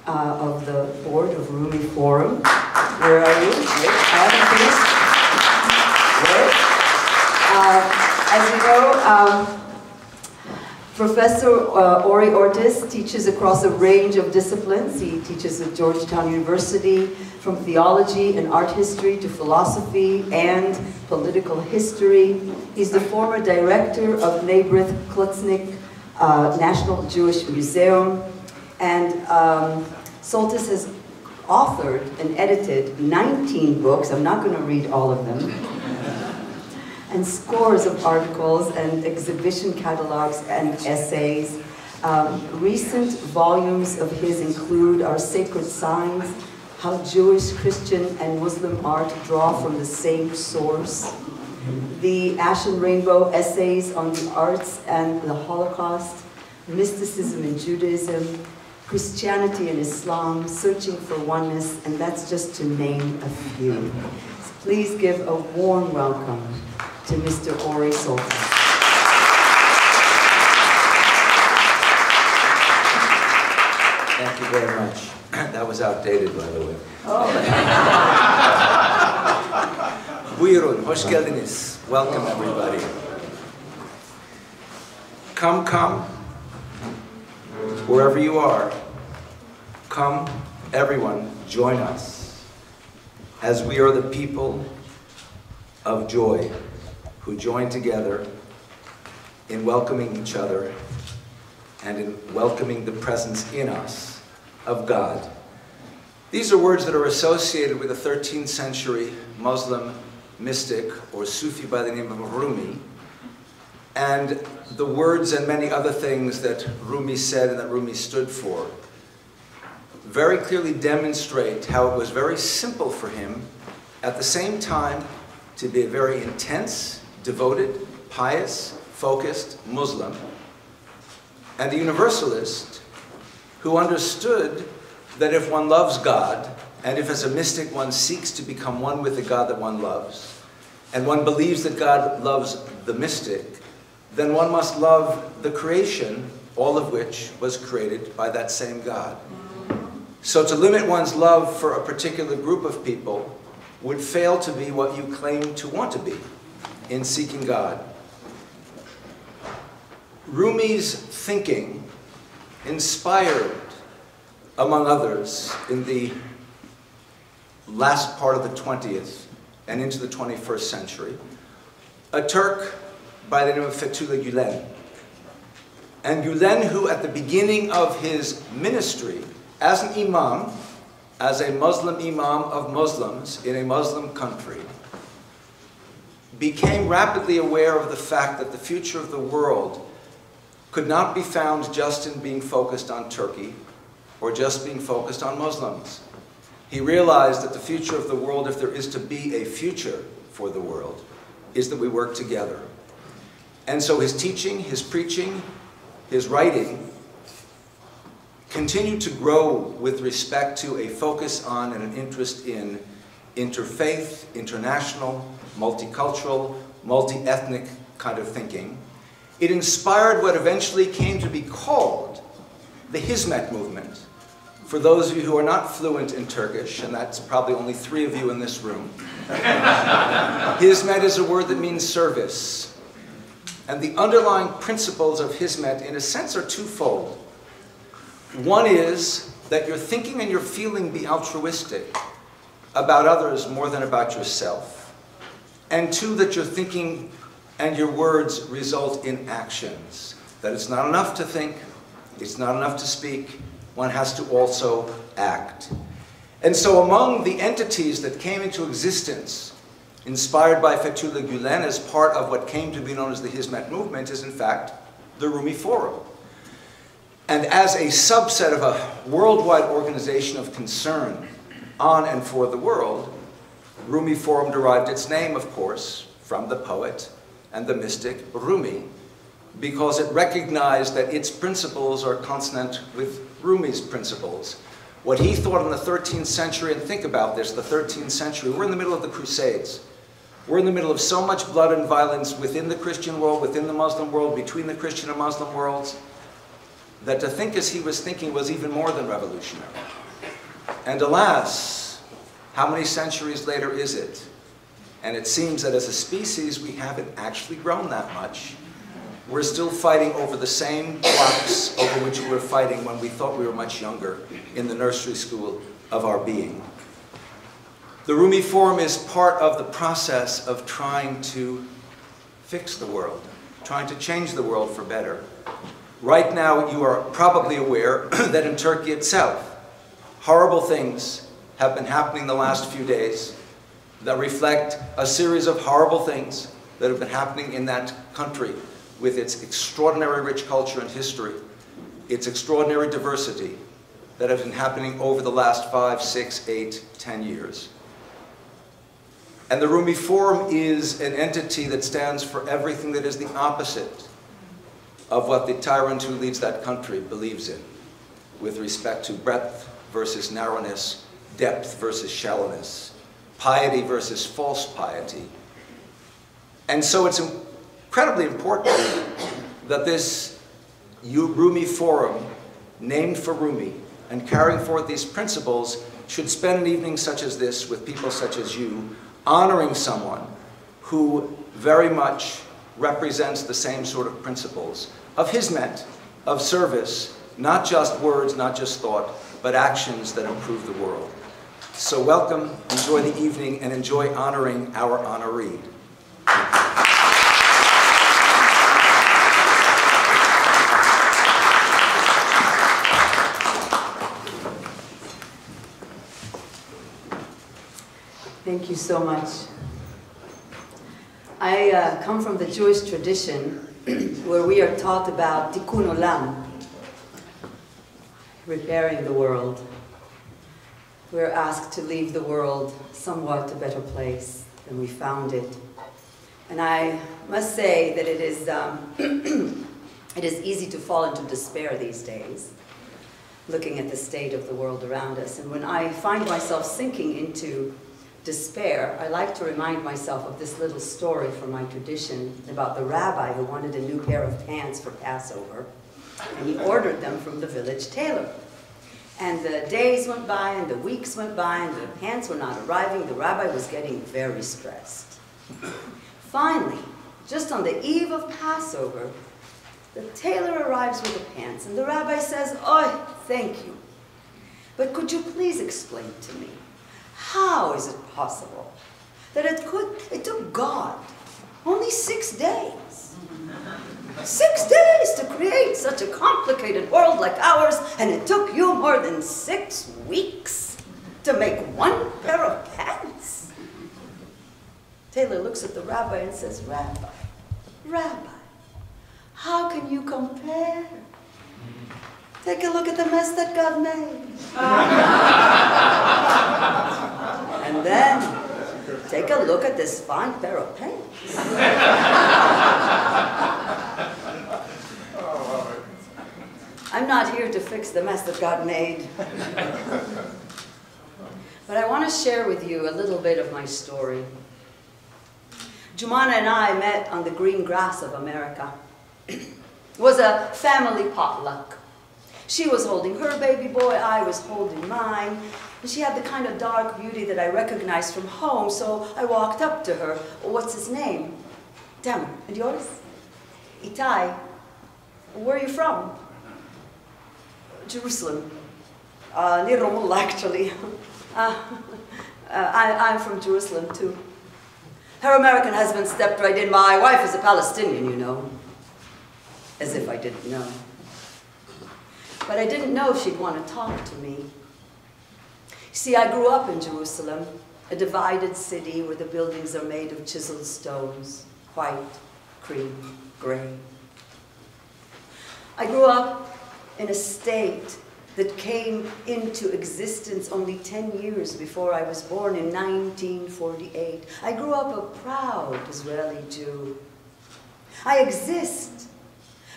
of the board of Rumi Forum. Where are you? I haven't finished. As you know, Professor Ori Ortiz teaches across a range of disciplines. He teaches at Georgetown University, from theology and art history to philosophy and political history. He's the former director of Nebrith Klutznik National Jewish Museum. And Soltis has authored and edited 19 books. I'm not going to read all of them. And scores of articles and exhibition catalogs and essays. Recent volumes of his include Our Sacred Signs, How Jewish, Christian, and Muslim Art Draw from the Same Source, The Ashen Rainbow, Essays on the Arts and the Holocaust, Mysticism in Judaism, Christianity and Islam, Searching for Oneness, and that's just to name a few. So please give a warm welcome to Mr. Ori Soltis. Thank you very much. That was outdated, by the way. Oh. Buyurun, hoş geldiniz. Welcome, everybody. Come, wherever you are. Come, everyone, join us, as we are the people of joy, who join together in welcoming each other and in welcoming the presence in us of God. These are words that are associated with a 13th century Muslim mystic or Sufi by the name of Rumi, and the words and many other things that Rumi said and that Rumi stood for very clearly demonstrate how it was very simple for him at the same time to be a very intense, devoted, pious, focused Muslim, and a universalist who understood that if one loves God, and if as a mystic one seeks to become one with the God that one loves, and one believes that God loves the mystic, then one must love the creation, all of which was created by that same God. So to limit one's love for a particular group of people would fail to be what you claim to want to be in seeking God. Rumi's thinking inspired, among others, in the last part of the 20th and into the 21st century, a Turk by the name of Fethullah Gülen. And Gülen, who at the beginning of his ministry as an imam, as a Muslim imam of Muslims in a Muslim country, became rapidly aware of the fact that the future of the world could not be found just in being focused on Turkey or just being focused on Muslims. He realized that the future of the world, if there is to be a future for the world, is that we work together. And so his teaching, his preaching, his writing continued to grow with respect to a focus on and an interest in interfaith, international, multicultural, multi-ethnic kind of thinking. It inspired what eventually came to be called the Hizmet movement. For those of you who are not fluent in Turkish, and that's probably only 3 of you in this room, Hizmet is a word that means service. And the underlying principles of Hizmet, in a sense, are twofold. One is that your thinking and your feeling be altruistic about others more than about yourself. And 2, that your thinking and your words result in actions. That it's not enough to think, it's not enough to speak, one has to also act. And so among the entities that came into existence, inspired by Fethullah Gülen as part of what came to be known as the Hizmet movement, is in fact the Rumi Forum. And as a subset of a worldwide organization of concern on and for the world, Rumi Forum derived its name, of course, from the poet and the mystic Rumi, because it recognized that its principles are consonant with Rumi's principles. What he thought in the 13th century, and think about this, the 13th century, we're in the middle of the Crusades. We're in the middle of so much blood and violence within the Christian world, within the Muslim world, between the Christian and Muslim worlds. that to think as he was thinking was even more than revolutionary. And alas, how many centuries later is it? And it seems that as a species, we haven't actually grown that much. We're still fighting over the same blocks over which we were fighting when we thought we were much younger in the nursery school of our being. The Rumi Forum is part of the process of trying to fix the world, trying to change the world for better. Right now, you are probably aware that in Turkey itself, horrible things have been happening the last few days that reflect a series of horrible things that have been happening in that country with its extraordinary rich culture and history, its extraordinary diversity that have been happening over the last 5, 6, 8, 10 years. And the Rumi Forum is an entity that stands for everything that is the opposite of what the tyrant who leads that country believes in, with respect to breadth versus narrowness, depth versus shallowness, piety versus false piety. And so it's incredibly important that this Rumi Forum, named for Rumi, and carrying forth these principles, should spend an evening such as this with people such as you, honoring someone who very much represents the same sort of principles of hizmet, of service, not just words, not just thought, but actions that improve the world. So welcome, enjoy the evening, and enjoy honoring our honoree. Thank you so much. I come from the Jewish tradition where we are taught about tikkun olam, repairing the world. We're asked to leave the world somewhat a better place than we found it. And I must say that it is easy to fall into despair these days, looking at the state of the world around us. And when I find myself sinking into despair, I like to remind myself of this little story from my tradition about the rabbi who wanted a new pair of pants for Passover, and he ordered them from the village tailor. And the days went by, and the weeks went by, and the pants were not arriving. The rabbi was getting very stressed. Finally, just on the eve of Passover, the tailor arrives with the pants, and the rabbi says, "Oh, thank you. But could you please explain to me, how is it possible that it took God only 6 days? 6 days to create such a complicated world like ours, and it took you more than 6 weeks to make one pair of pants?" Taylor looks at the rabbi and says, Rabbi, how can you compare? Take a look at the mess that God made. And then take a look at this fine pair of pants. I'm not here to fix the mess that God made. But I want to share with you a little bit of my story. Jumana and I met on the green grass of America. It was a family potluck. She was holding her baby boy, I was holding mine, and she had the kind of dark beauty that I recognized from home, so I walked up to her. "What's his name?" "Tamar." "And yours?" "Itai." "Where are you from?" "Jerusalem." Near Rockville, actually. I'm from Jerusalem, too. Her American husband stepped right in. "My wife is a Palestinian, you know." As if I didn't know. But I didn't know she'd want to talk to me. See, I grew up in Jerusalem, a divided city where the buildings are made of chiseled stones, white, cream, gray. I grew up in a state that came into existence only 10 years before I was born in 1948. I grew up a proud Israeli Jew. I exist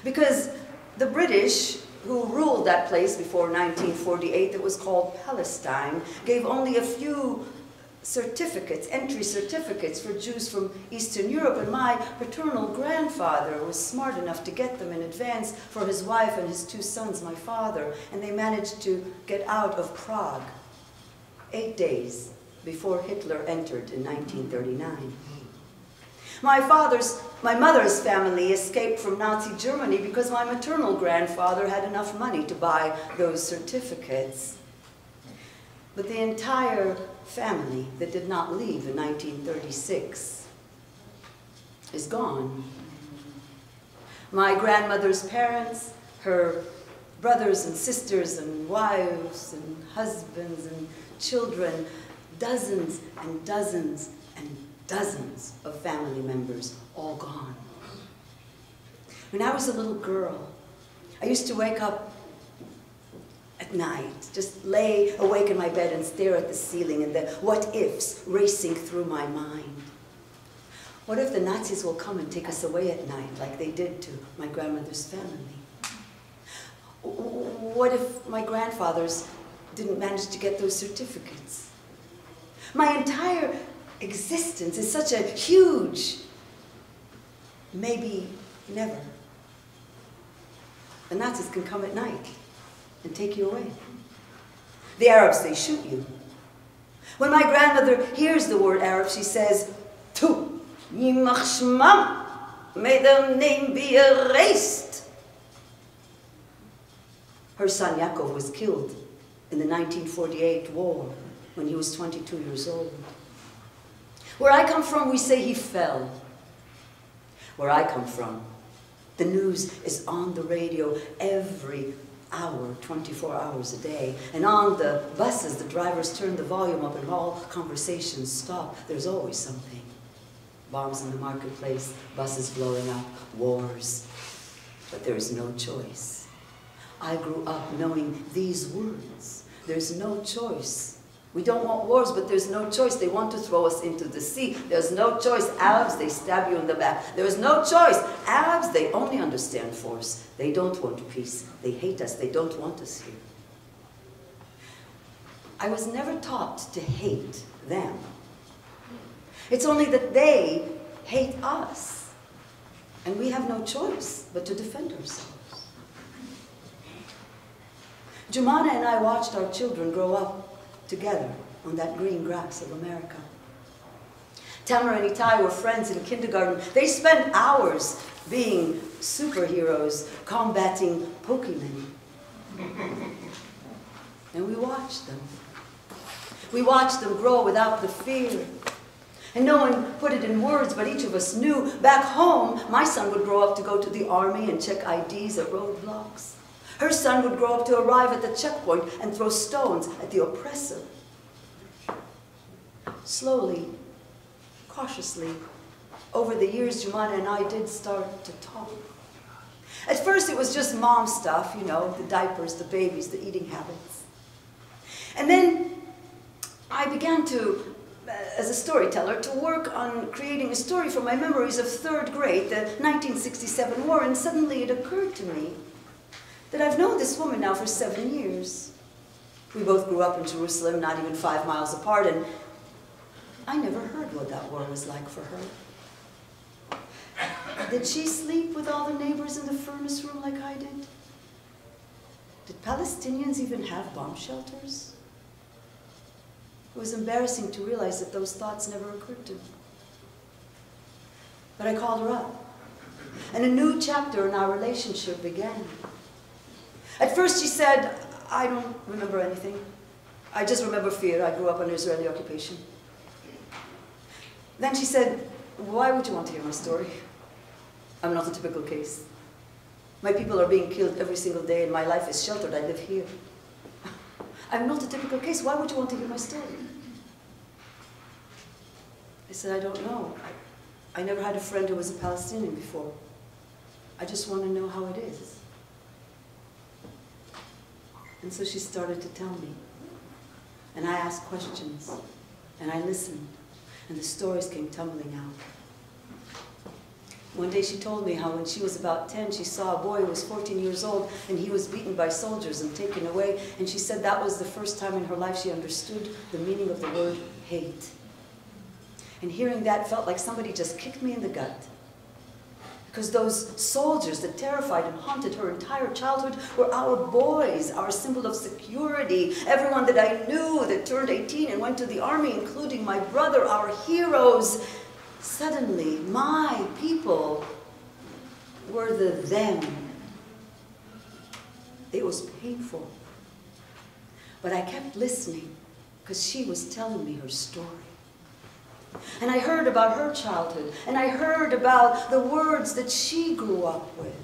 because the British, who ruled that place before 1948, that was called Palestine, gave only a few certificates, entry certificates for Jews from Eastern Europe, and my paternal grandfather was smart enough to get them in advance for his wife and his 2 sons, my father, and they managed to get out of Prague 8 days before Hitler entered in 1939. My mother's family escaped from Nazi Germany because my maternal grandfather had enough money to buy those certificates. But the entire family that did not leave in 1936 is gone. My grandmother's parents, her brothers and sisters and wives and husbands and children, dozens and dozens and dozens of family members, all gone. When I was a little girl, I used to wake up at night, just lay awake in my bed and stare at the ceiling and the what-ifs racing through my mind. What if the Nazis will come and take us away at night like they did to my grandmother's family? What if my grandfathers didn't manage to get those certificates? My entire existence is such a huge, maybe never. The Nazis can come at night and take you away. The Arabs, they shoot you. When my grandmother hears the word Arab, she says, "Tu, yimach shmam, may their name be erased." Her son Yaakov was killed in the 1948 war when he was 22 years old. Where I come from, we say he fell. Where I come from, the news is on the radio every hour, 24 hours a day. And on the buses, the drivers turn the volume up and all conversations stop. There's always something. Bombs in the marketplace, buses blowing up, wars. But there is no choice. I grew up knowing these words. There's no choice. We don't want wars, but there's no choice. They want to throw us into the sea. There's no choice. Arabs, they stab you in the back. There is no choice. Arabs, they only understand force. They don't want peace. They hate us. They don't want us here. I was never taught to hate them. It's only that they hate us. And we have no choice but to defend ourselves. Jumana and I watched our children grow up together on that green grass of America. Tamara and Itai were friends in kindergarten. They spent hours being superheroes, combating Pokemon. And we watched them. We watched them grow without the fear. And no one put it in words, but each of us knew. Back home, my son would grow up to go to the army and check IDs at roadblocks. Her son would grow up to arrive at the checkpoint and throw stones at the oppressor. Slowly, cautiously, over the years, Jumana and I did start to talk. At first, it was just mom stuff, you know, the diapers, the babies, the eating habits. And then I began to, as a storyteller, to work on creating a story from my memories of 3rd grade, the 1967 war, and suddenly it occurred to me that I've known this woman now for 7 years. We both grew up in Jerusalem, not even 5 miles apart, and I never heard what that war was like for her. Did she sleep with all the neighbors in the furnace room like I did? Did Palestinians even have bomb shelters? It was embarrassing to realize that those thoughts never occurred to me. But I called her up, and a new chapter in our relationship began. At first she said, "I don't remember anything. I just remember fear. I grew up under Israeli occupation." Then she said, "Why would you want to hear my story? I'm not a typical case. My people are being killed every single day and my life is sheltered. I live here. I'm not a typical case. Why would you want to hear my story?" I said, "I don't know. I never had a friend who was a Palestinian before. I just want to know how it is." And so she started to tell me. And I asked questions. And I listened. And the stories came tumbling out. One day she told me how when she was about 10, she saw a boy who was 14 years old and he was beaten by soldiers and taken away. And she said that was the first time in her life she understood the meaning of the word hate. And hearing that felt like somebody just kicked me in the gut. Because those soldiers that terrified and haunted her entire childhood were our boys, our symbol of security. Everyone that I knew that turned 18 and went to the army, including my brother, our heroes. Suddenly, my people were the them. It was painful. But I kept listening because she was telling me her story. And I heard about her childhood, and I heard about the words that she grew up with.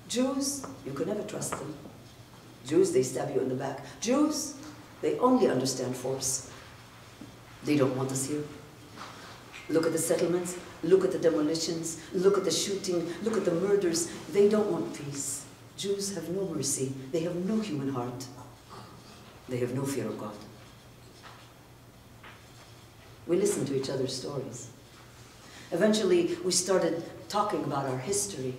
Jews, you could never trust them. Jews, they stab you in the back. Jews, they only understand force. They don't want us here. Look at the settlements, look at the demolitions, look at the shooting, look at the murders. They don't want peace. Jews have no mercy. They have no human heart. They have no fear of God. We listened to each other's stories. Eventually, we started talking about our history.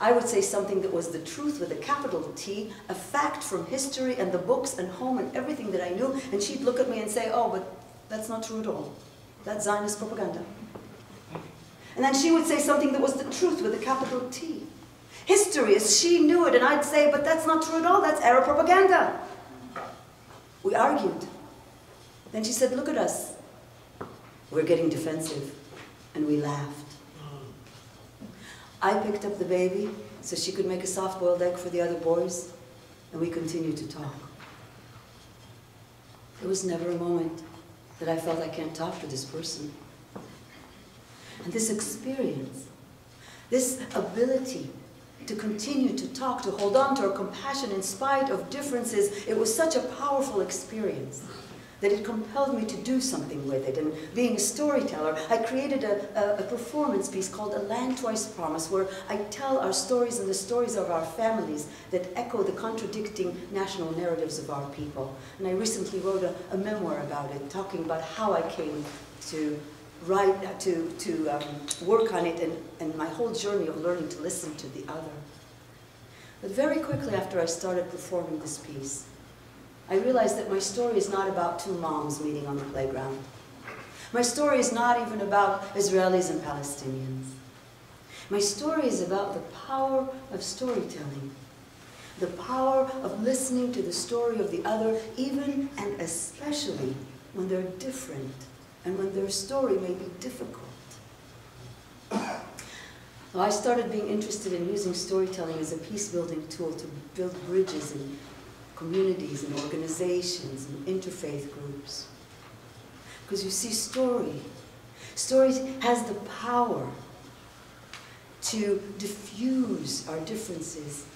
I would say something that was the truth with a capital T, a fact from history and the books and home and everything that I knew, and she'd look at me and say, oh, but that's not true at all. That's Zionist propaganda. And then she would say something that was the truth with a capital T. History as she knew it, and I'd say, but that's not true at all, that's Arab propaganda. We argued. Then she said, look at us. We're getting defensive, and we laughed. I picked up the baby so she could make a soft-boiled egg for the other boys, and we continued to talk. There was never a moment that I felt I can't talk to this person. And this experience, this ability to continue to talk, to hold on to our compassion in spite of differences, it was such a powerful experience that it compelled me to do something with it. And being a storyteller, I created a performance piece called A Land Twice Promised, where I tell our stories and the stories of our families that echo the contradicting national narratives of our people. And I recently wrote a memoir about it, talking about how I came to write, to work on it, and my whole journey of learning to listen to the other. But very quickly after I started performing this piece, I realized that my story is not about two moms meeting on the playground. My story is not even about Israelis and Palestinians. My story is about the power of storytelling, the power of listening to the story of the other, even and especially when they're different and when their story may be difficult. Well, I started being interested in using storytelling as a peace-building tool to build bridges in communities and organizations and interfaith groups. Because you see, story has the power to diffuse our differences.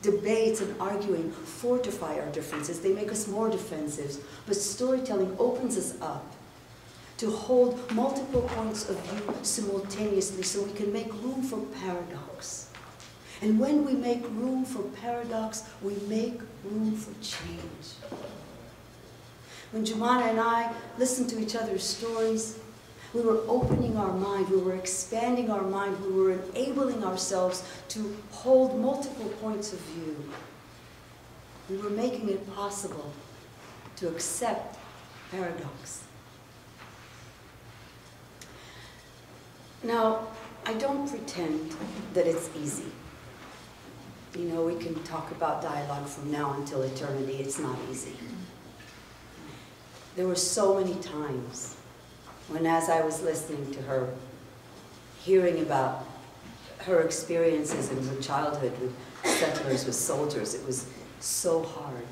Debates and arguing fortify our differences. They make us more defensive. But storytelling opens us up to hold multiple points of view simultaneously so we can make room for paradox. And when we make room for paradox, we make room for change. When Jumana and I listened to each other's stories, we were opening our mind, we were expanding our mind, we were enabling ourselves to hold multiple points of view. We were making it possible to accept paradox. Now, I don't pretend that it's easy. You know, we can talk about dialogue from now until eternity. It's not easy. There were so many times when, as I was listening to her, hearing about her experiences in her childhood with settlers, with soldiers, it was so hard.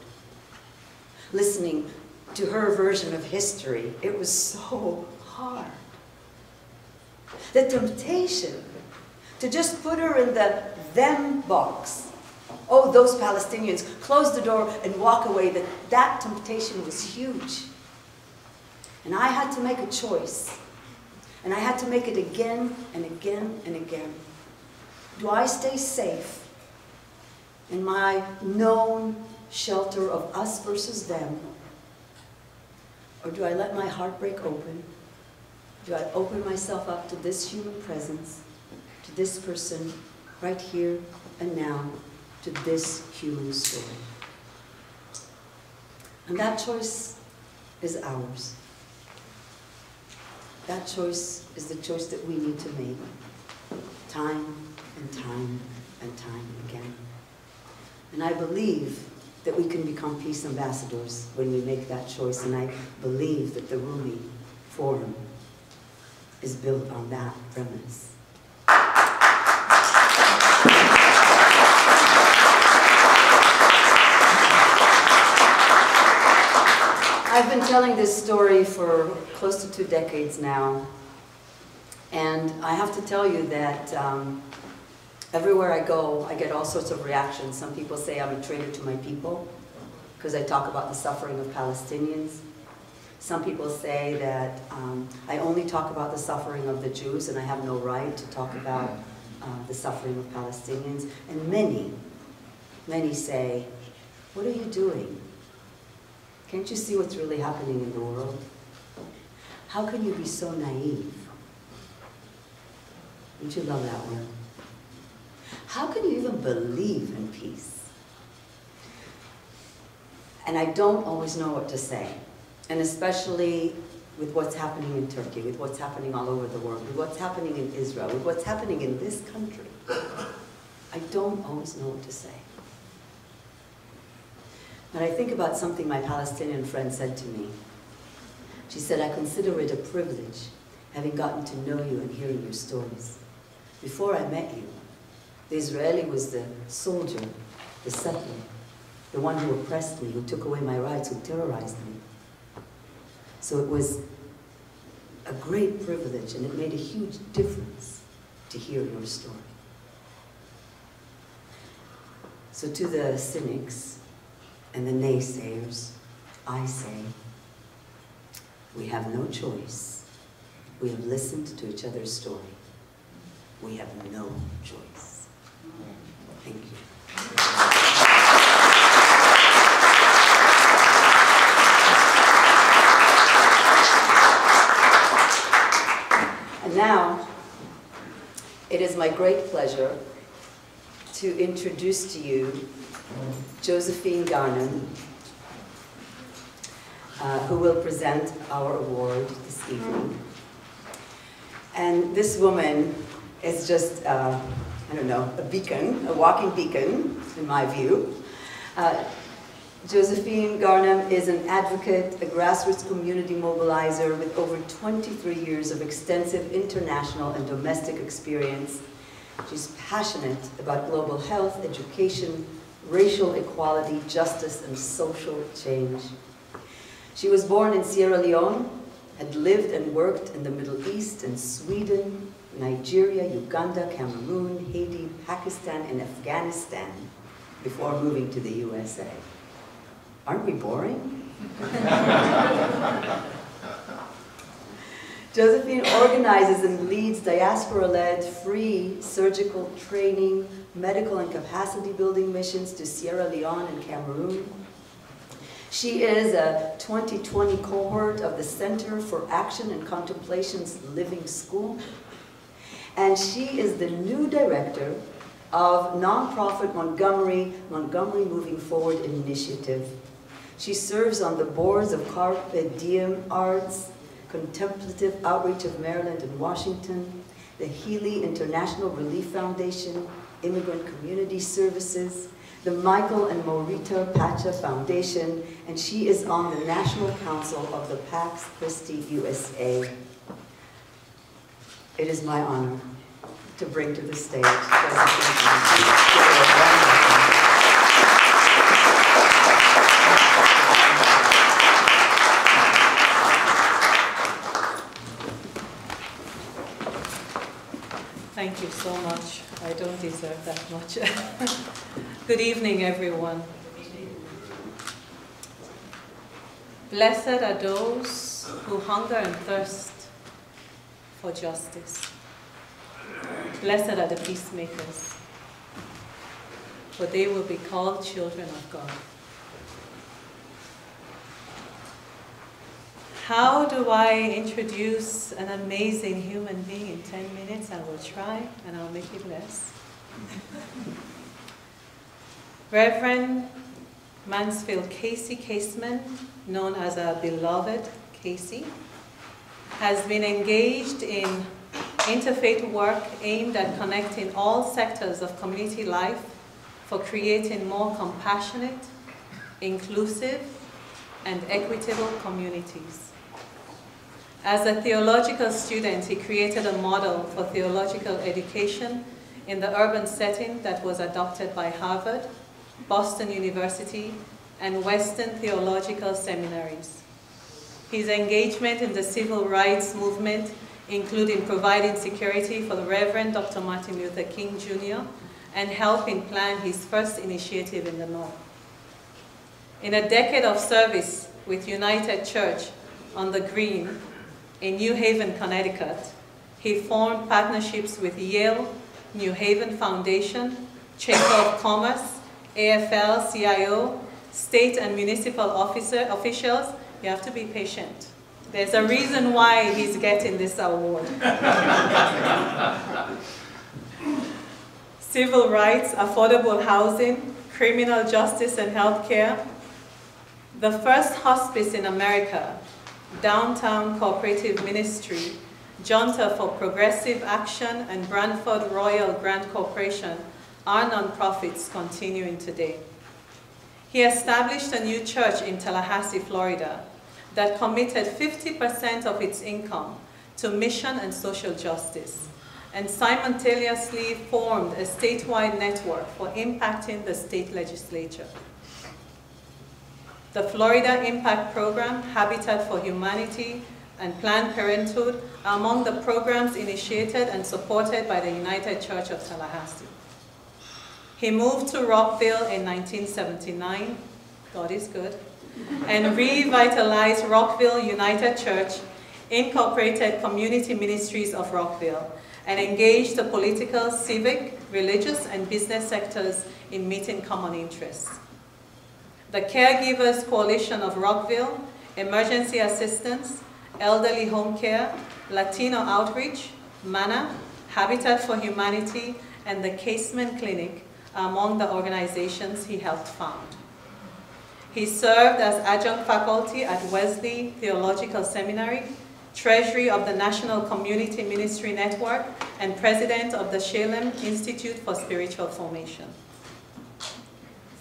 Listening to her version of history, it was so hard. The temptation to just put her in the them box. Oh, those Palestinians, close the door and walk away. That temptation was huge. And I had to make a choice. And I had to make it again and again and again. Do I stay safe in my known shelter of us versus them? Or do I let my heart break open? Do I open myself up to this human presence to this person, right here and now, to this human story. And that choice is ours. That choice is the choice that we need to make, time and time and time again. And I believe that we can become peace ambassadors when we make that choice, and I believe that the Rumi Forum is built on that premise. I've been telling this story for close to 2 decades now, and I have to tell you that everywhere I go, I get all sorts of reactions. Some people say I'm a traitor to my people because I talk about the suffering of Palestinians. Some people say that I only talk about the suffering of the Jews and I have no right to talk about the suffering of Palestinians. And many say, what are you doing? Can't you see what's really happening in the world? How can you be so naive? Don't you love that word? How can you even believe in peace? And I don't always know what to say. And especially with what's happening in Turkey, with what's happening all over the world, with what's happening in Israel, with what's happening in this country. I don't always know what to say. But I think about something my Palestinian friend said to me. She said, I consider it a privilege having gotten to know you and hearing your stories. Before I met you, the Israeli was the soldier, the settler, the one who oppressed me, who took away my rights, who terrorized me. So it was a great privilege, and it made a huge difference to hear your story. So to the cynics and the naysayers, I say, we have no choice. We have listened to each other's story. We have no choice. Thank you. And now, it is my great pleasure to introduce to you Josephine Garnham, who will present our award this evening. And this woman is just, I don't know, a beacon, a walking beacon, in my view. Josephine Garnham is an advocate, a grassroots community mobilizer with over 23 years of extensive international and domestic experience. She's passionate about global health, education, racial equality, justice, and social change. She was born in Sierra Leone, had lived and worked in the Middle East and Sweden, Nigeria, Uganda, Cameroon, Haiti, Pakistan, and Afghanistan before moving to the USA. Aren't we boring? Josephine organizes and leads diaspora-led free surgical training, medical and capacity building missions to Sierra Leone and Cameroon. She is a 2020 cohort of the Center for Action and Contemplation's Living School. And she is the new director of nonprofit Montgomery Moving Forward Initiative. She serves on the boards of Carpe Diem Arts, Contemplative Outreach of Maryland and Washington, the Healy International Relief Foundation, Immigrant Community Services, the Michael and Morita Pacha Foundation, and she is on the National Council of the Pax Christi USA. It is my honor to bring to the stage Thank you so much. I don't deserve that much. Good evening, everyone. Blessed are those who hunger and thirst for justice. Blessed are the peacemakers, for they will be called children of God. How do I introduce an amazing human being in 10 minutes? I will try, and I'll make it less. Reverend Mansfield Kasey Kaseman, known as our beloved Kasey, has been engaged in interfaith work aimed at connecting all sectors of community life for creating more compassionate, inclusive, and equitable communities. As a theological student, he created a model for theological education in the urban setting that was adopted by Harvard, Boston University, and Western theological seminaries. His engagement in the civil rights movement, including providing security for the Reverend Dr. Martin Luther King Jr. and helping plan his first initiative in the North. In a decade of service with United Church on the Green in New Haven, Connecticut, he formed partnerships with Yale, New Haven Foundation, Chamber of Commerce, AFL-CIO, state and municipal officials. You have to be patient. There's a reason why he's getting this award. Civil rights, affordable housing, criminal justice and healthcare. The first hospice in America, Downtown Cooperative Ministry, Junta for Progressive Action, and Branford Royal Grant Corporation are nonprofits continuing today. He established a new church in Tallahassee, Florida, that committed 50% of its income to mission and social justice, and simultaneously formed a statewide network for impacting the state legislature. The Florida Impact Program, Habitat for Humanity, and Planned Parenthood are among the programs initiated and supported by the United Church of Tallahassee. He moved to Rockville in 1979, God is good, and revitalized Rockville United Church, incorporated community ministries of Rockville, and engaged the political, civic, religious, and business sectors in meeting common interests. The Caregivers Coalition of Rockville, Emergency Assistance, Elderly Home Care, Latino Outreach, MANA, Habitat for Humanity, and the Kaseman Clinic are among the organizations he helped found. He served as adjunct faculty at Wesley Theological Seminary, treasury of the National Community Ministry Network, and president of the Shalem Institute for Spiritual Formation.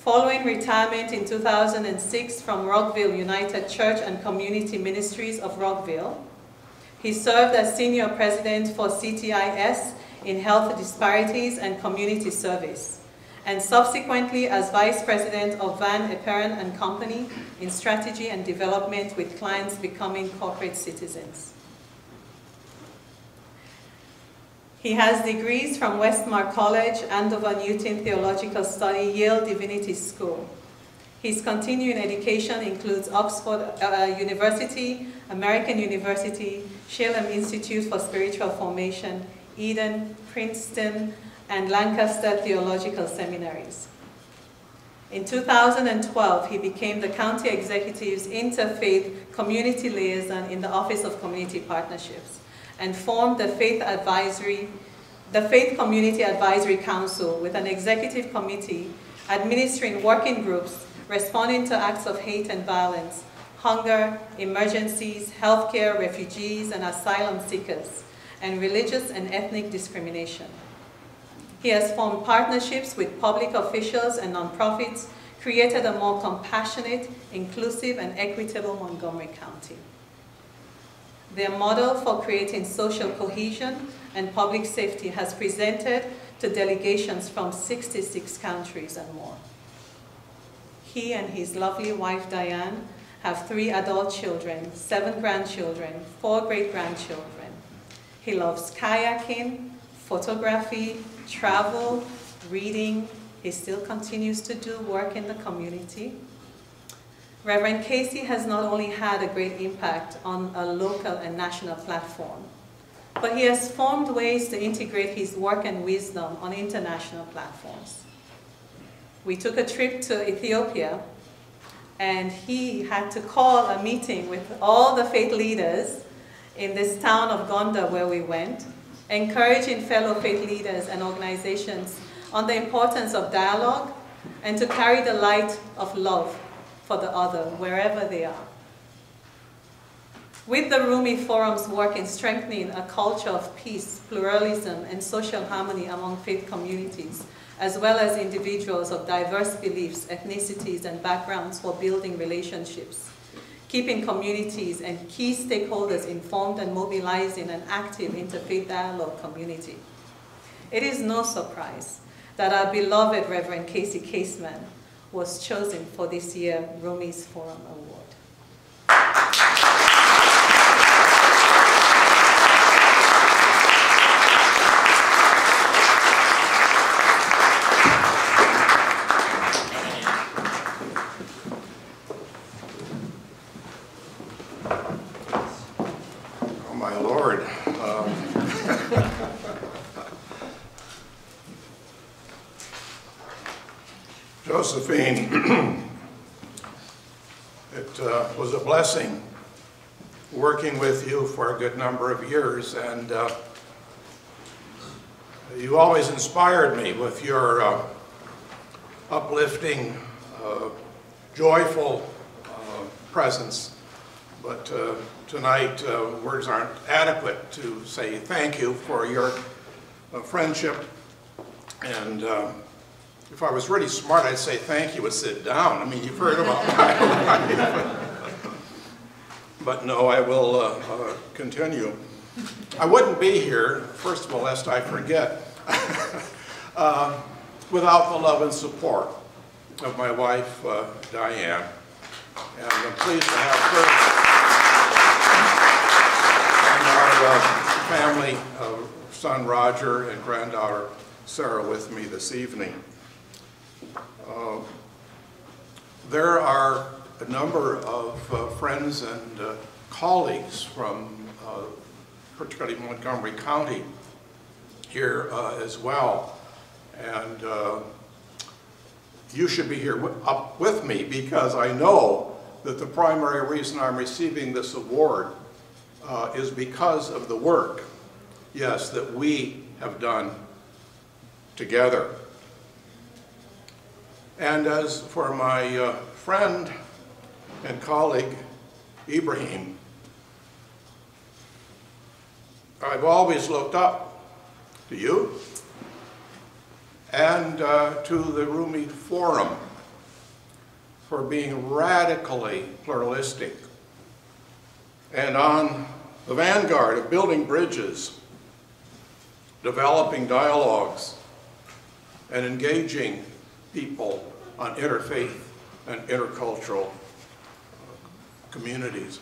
Following retirement in 2006 from Rockville United Church and Community Ministries of Rockville, he served as senior president for CTIS in Health Disparities and Community Service, and subsequently as vice president of Van Eperon and Company in strategy and development with clients becoming corporate citizens. He has degrees from Westmark College, Andover Newton Theological Study, Yale Divinity School. His continuing education includes Oxford University, American University, Shalem Institute for Spiritual Formation, Eden, Princeton, and Lancaster Theological Seminaries. In 2012, he became the County Executive's Interfaith Community Liaison in the Office of Community Partnerships, and formed the Faith Community Advisory Council with an executive committee administering working groups responding to acts of hate and violence, hunger, emergencies, healthcare, refugees and asylum seekers, and religious and ethnic discrimination. He has formed partnerships with public officials and nonprofits, created a more compassionate, inclusive, and equitable Montgomery County. Their model for creating social cohesion and public safety has presented to delegations from 66 countries and more. He and his lovely wife, Diane, have 3 adult children, 7 grandchildren, 4 great-grandchildren. He loves kayaking, photography, travel, reading. He still continues to do work in the community. Reverend Kasey has not only had a great impact on a local and national platform, but he has formed ways to integrate his work and wisdom on international platforms. We took a trip to Ethiopia And he had to call a meeting with all the faith leaders in this town of Gonda where we went, encouraging fellow faith leaders and organizations on the importance of dialogue and to carry the light of love for the other wherever they are. With the Rumi Forum's work in strengthening a culture of peace, pluralism, and social harmony among faith communities, as well as individuals of diverse beliefs, ethnicities, and backgrounds for building relationships, keeping communities and key stakeholders informed and mobilizing an active interfaith dialogue community. It is no surprise that our beloved Reverend Kasey Kaseman was chosen for this year's Rumi Forum Award. Josephine, it was a blessing working with you for a good number of years, and you always inspired me with your uplifting, joyful presence. But tonight, words aren't adequate to say thank you for your friendship. And if I was really smart, I'd say thank you and sit down. I mean, you've heard about my life. But no, I will continue. I wouldn't be here, first of all, lest I forget, without the love and support of my wife, Diane. And I'm pleased to have her and our family, son Roger and granddaughter Sarah with me this evening. There are a number of friends and colleagues from particularly Montgomery County here as well. And you should be here up with me because I know that the primary reason I'm receiving this award is because of the work, yes, that we have done together. And as for my friend and colleague, Ibrahim, I've always looked up to you and to the Rumi Forum for being radically pluralistic and on the vanguard of building bridges, developing dialogues, and engaging people on interfaith and intercultural communities.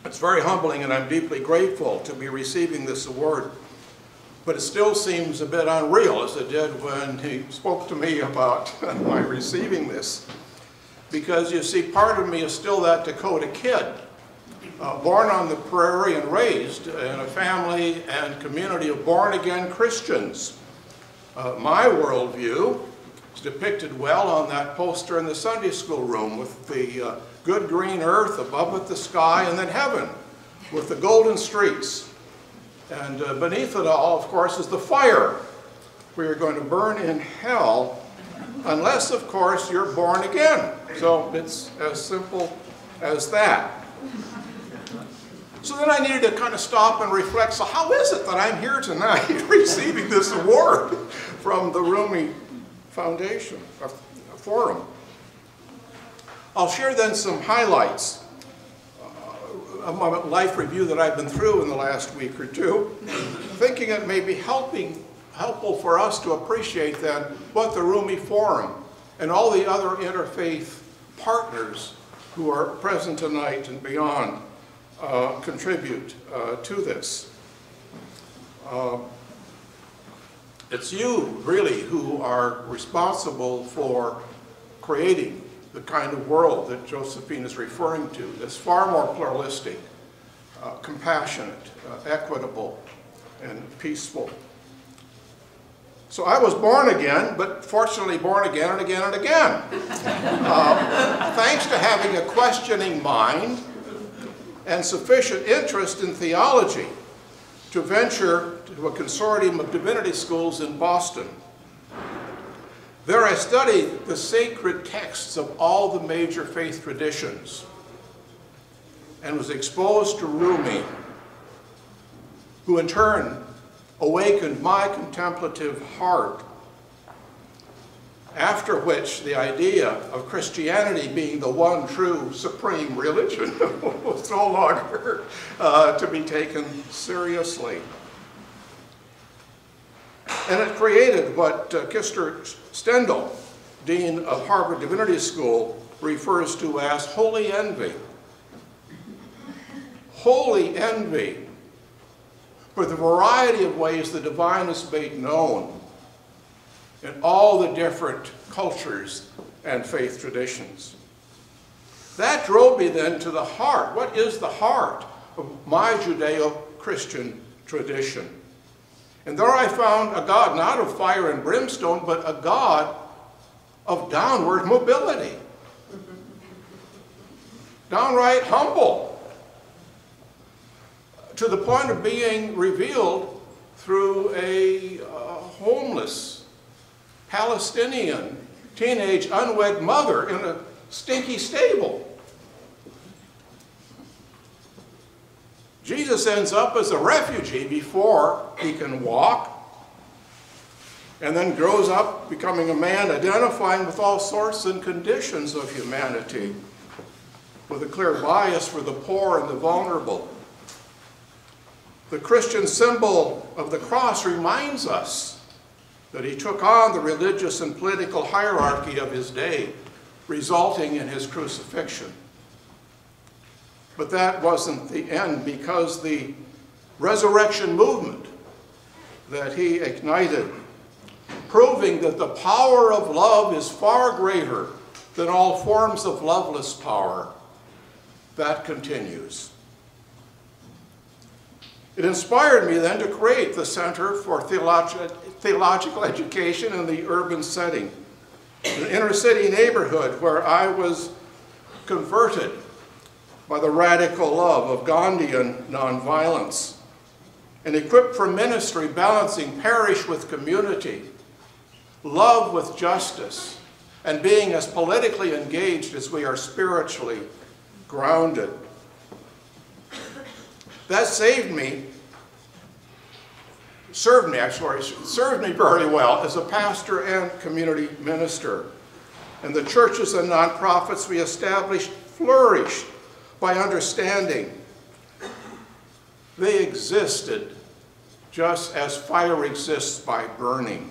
It's very humbling, and I'm deeply grateful to be receiving this award, but it still seems a bit unreal, as it did when he spoke to me about my receiving this. Because you see, part of me is still that Dakota kid, born on the prairie and raised in a family and community of born-again Christians. My worldview is depicted well on that poster in the Sunday school room with the good green earth above with the sky, and then heaven with the golden streets. And beneath it all, of course, is the fire. We are going to burn in hell unless, of course, you're born again. So it's as simple as that. So then I needed to kind of stop and reflect, so how is it that I'm here tonight receiving this award from the Rumi Foundation, Forum? I'll share then some highlights of my life review that I've been through in the last week or two, thinking it may be helpful for us to appreciate then what the Rumi Forum and all the other interfaith partners who are present tonight and beyond contribute to this. It's you, really, who are responsible for creating the kind of world that Josephine is referring to, that's far more pluralistic, compassionate, equitable, and peaceful. So I was born again, but fortunately born again and again and again. Thanks to having a questioning mind and sufficient interest in theology to venture to a consortium of divinity schools in Boston. There I studied the sacred texts of all the major faith traditions and was exposed to Rumi, who in turn awakened my contemplative heart, after which the idea of Christianity being the one true supreme religion was no longer to be taken seriously. And it created what Kister Stendhal, Dean of Harvard Divinity School, refers to as holy envy. Holy envy for the variety of ways the divine is made known in all the different cultures and faith traditions. That drove me then to the heart. What is the heart of my Judeo-Christian tradition? And there I found a God not of fire and brimstone, but a God of downward mobility. Downright humble, to the point of being revealed through a homeless Palestinian teenage unwed mother in a stinky stable. Jesus ends up as a refugee before he can walk, and then grows up becoming a man identifying with all sorts and conditions of humanity, with a clear bias for the poor and the vulnerable. The Christian symbol of the cross reminds us that he took on the religious and political hierarchy of his day, resulting in his crucifixion. But that wasn't the end, because the resurrection movement that he ignited, proving that the power of love is far greater than all forms of loveless power, that continues. It inspired me then to create the Center for Theological Education in the urban setting, an inner city neighborhood where I was converted by the radical love of Gandhian nonviolence, and equipped for ministry balancing parish with community, love with justice, and being as politically engaged as we are spiritually grounded. That served me very well as a pastor and community minister. And the churches and nonprofits we established flourished by understanding they existed just as fire exists by burning.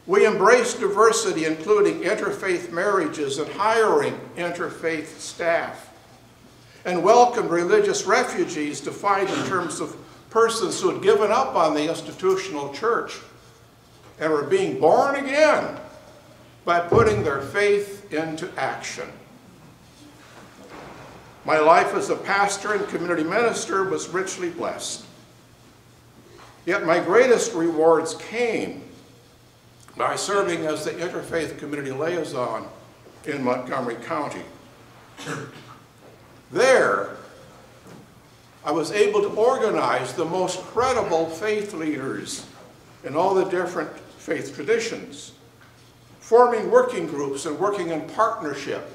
We embraced diversity, including interfaith marriages and hiring interfaith staff, and welcomed religious refugees defined in terms of persons who had given up on the institutional church and were being born again by putting their faith into action. My life as a pastor and community minister was richly blessed. Yet my greatest rewards came by serving as the Interfaith Community Liaison in Montgomery County. There, I was able to organize the most credible faith leaders in all the different faith traditions, forming working groups and working in partnership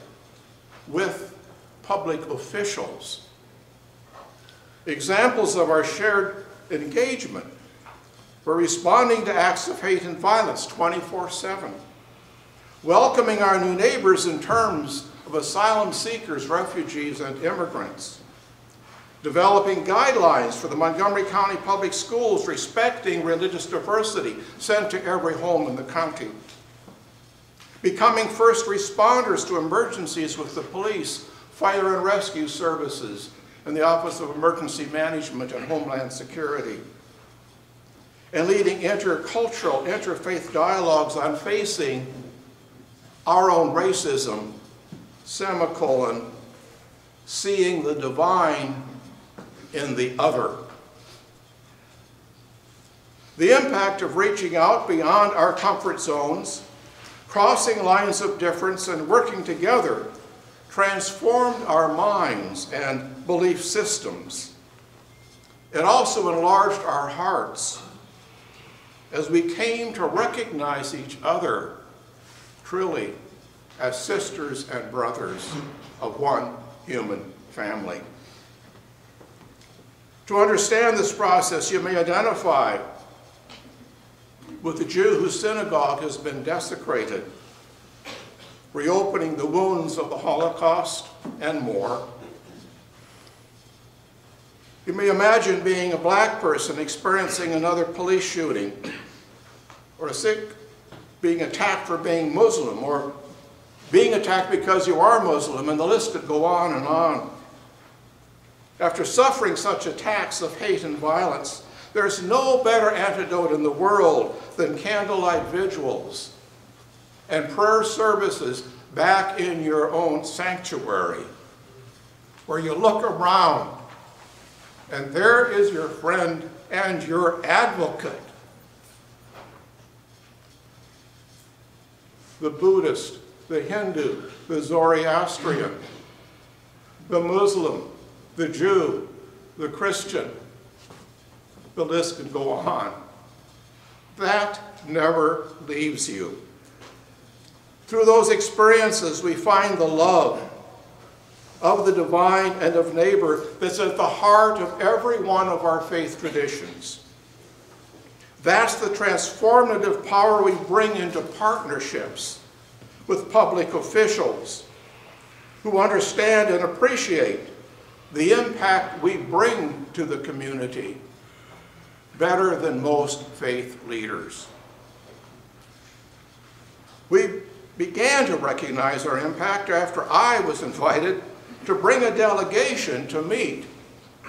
with public officials. Examples of our shared engagement were responding to acts of hate and violence 24/7, welcoming our new neighbors in terms of asylum seekers, refugees, and immigrants, developing guidelines for the Montgomery County Public Schools respecting religious diversity sent to every home in the county, becoming first responders to emergencies with the police, fire and rescue services, and the Office of Emergency Management and Homeland Security, and leading intercultural, interfaith dialogues on facing our own racism, semicolon, seeing the divine in the other. The impact of reaching out beyond our comfort zones, crossing lines of difference, and working together transformed our minds and belief systems. It also enlarged our hearts as we came to recognize each other truly as sisters and brothers of one human family. To understand this process, you may identify with the Jew whose synagogue has been desecrated, reopening the wounds of the Holocaust, and more. You may imagine being a black person experiencing another police shooting, or a Sikh being attacked for being Muslim, or being attacked because you are Muslim, and the list could go on and on. After suffering such attacks of hate and violence, there's no better antidote in the world than candlelight vigils and prayer services back in your own sanctuary, where you look around and there is your friend and your advocate. The Buddhist, the Hindu, the Zoroastrian, the Muslim, the Jew, the Christian. The list can go on. That never leaves you. Through those experiences, we find the love of the divine and of neighbor that's at the heart of every one of our faith traditions. That's the transformative power we bring into partnerships with public officials who understand and appreciate the impact we bring to the community better than most faith leaders. We began to recognize our impact after I was invited to bring a delegation to meet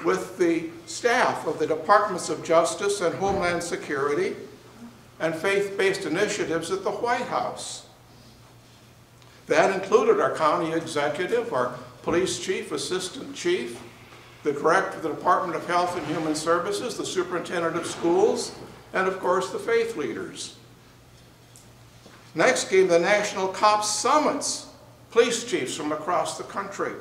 with the staff of the Departments of Justice and Homeland Security and faith-based initiatives at the White House. That included our county executive, our police chief, assistant chief, the director of the Department of Health and Human Services, the superintendent of schools, and of course the faith leaders. Next came the National Cops Summits, police chiefs from across the country,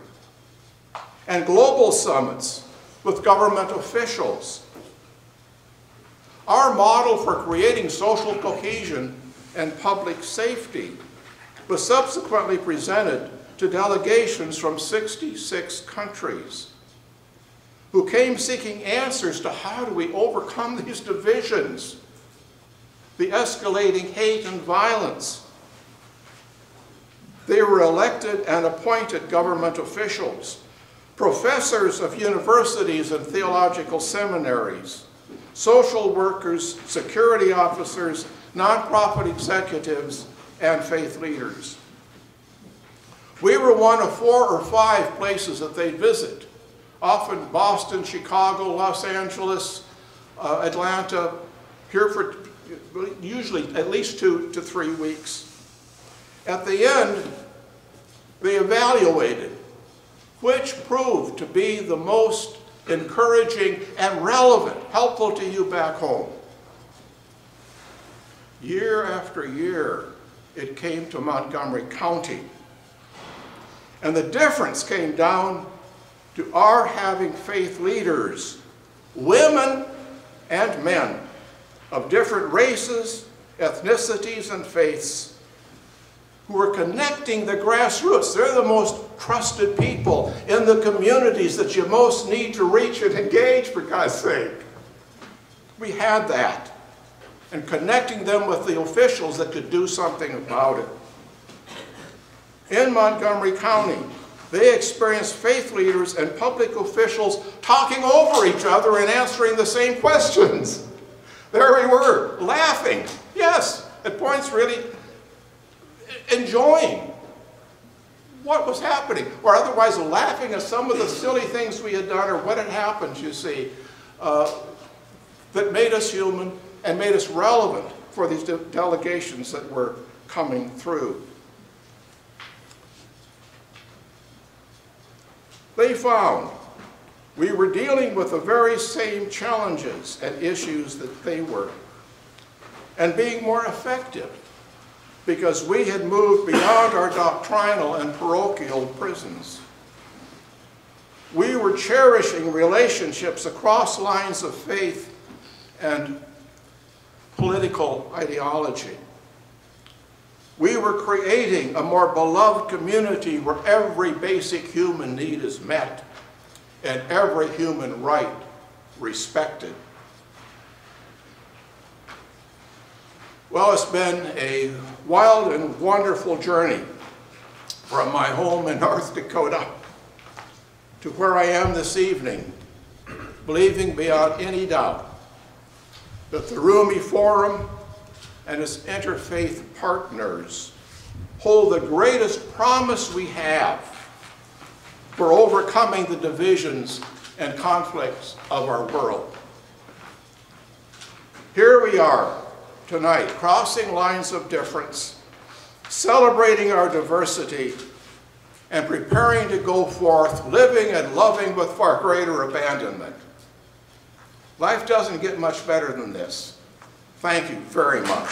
and global summits with government officials. Our model for creating social cohesion and public safety was subsequently presented to delegations from 66 countries who came seeking answers to how do we overcome these divisions, the escalating hate and violence. They were elected and appointed government officials, professors of universities and theological seminaries, social workers, security officers, nonprofit executives, and faith leaders. We were one of 4 or 5 places that they'd visit, often Boston, Chicago, Los Angeles, Atlanta, here for usually at least 2 to 3 weeks. At the end, they evaluated which proved to be the most encouraging and relevant, helpful to you back home. Year after year, it came to Montgomery County. And the difference came down to our having faith leaders, women and men of different races, ethnicities, and faiths, who are connecting the grassroots. They're the most trusted people in the communities that you most need to reach and engage, for God's sake. We had that, and connecting them with the officials that could do something about it. In Montgomery County, they experienced faith leaders and public officials talking over each other and answering the same questions. There we were, laughing, yes, at points really enjoying what was happening, or otherwise laughing at some of the silly things we had done or what had happened, you see, that made us human and made us relevant for these delegations that were coming through. They found we were dealing with the very same challenges and issues that they were. and being more effective, because we had moved beyond our doctrinal and parochial prisons. We were cherishing relationships across lines of faith and political ideology. We were creating a more beloved community where every basic human need is met and every human right respected. Well, it's been a wild and wonderful journey from my home in North Dakota to where I am this evening, believing beyond any doubt that the Rumi Forum and its interfaith partners hold the greatest promise we have for overcoming the divisions and conflicts of our world. Here we are tonight, crossing lines of difference, celebrating our diversity, and preparing to go forth, living and loving with far greater abandonment. Life doesn't get much better than this. Thank you very much.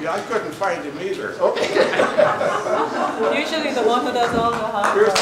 Yeah, I couldn't find him either. Okay. Usually the one who does all the hard work. Here's